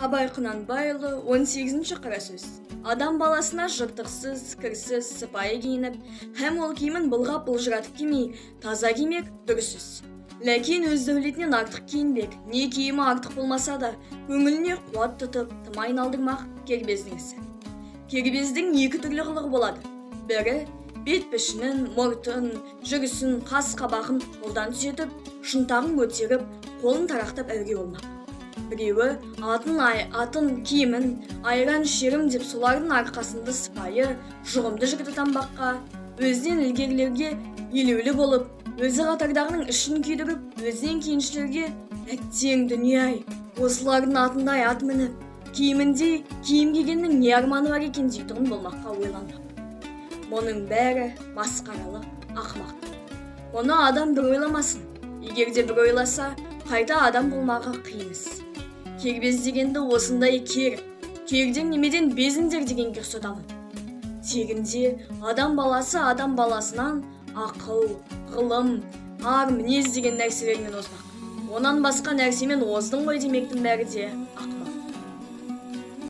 Абай Құнанбайұлы 18-ші қара сөз. Адам баласына жыртықсыз, кірсіз, сыпайы киініп, һәм ол киімін былғап-былжыратып кимей, таза кимек дұрыс. Ләкин өз дәулетінен артық киінбек, не киімі артық болмаса да, көңіліне қуат тұтып, тым айналдырмақ кербездің ісі. Кербездің екі түрлі қылығы болады. Бірі бет пішінін, мұртын, жүрісін, қас-қабағын қолдан түзетіп, шынтағын көтеріп, қолын тарақтап әуре болмақ. Біреуі атын киімін, айран шерім деп солардың арқасында сыпайы, жұғымды жігіті танбаққа, өзінен ілгерілерге елеулі болып, өзі қатардағының ішін күйдіріп, өзінен кейіншілерге әттең дүние-ай, осылардың атындай ат мініп, киіміндей киім кигеннің не арманы бар екен дейтұғын болмаққа ойланбақ. Мұның бәрі масқаралық, ақымақтық. Оны адам бір ойламасын. Егерде бір ойласа, қайта адам болмағы қиыныз. Кербез дегенді осындай керден немеден безіндер деген көрсетамын. Тегінде адам баласы адам баласынан ақыл, ғылым, ар мінез деген нәрселермен озбақ. Онан басқа нәрсемен оздың ғой демектің бәрі де ақымақ.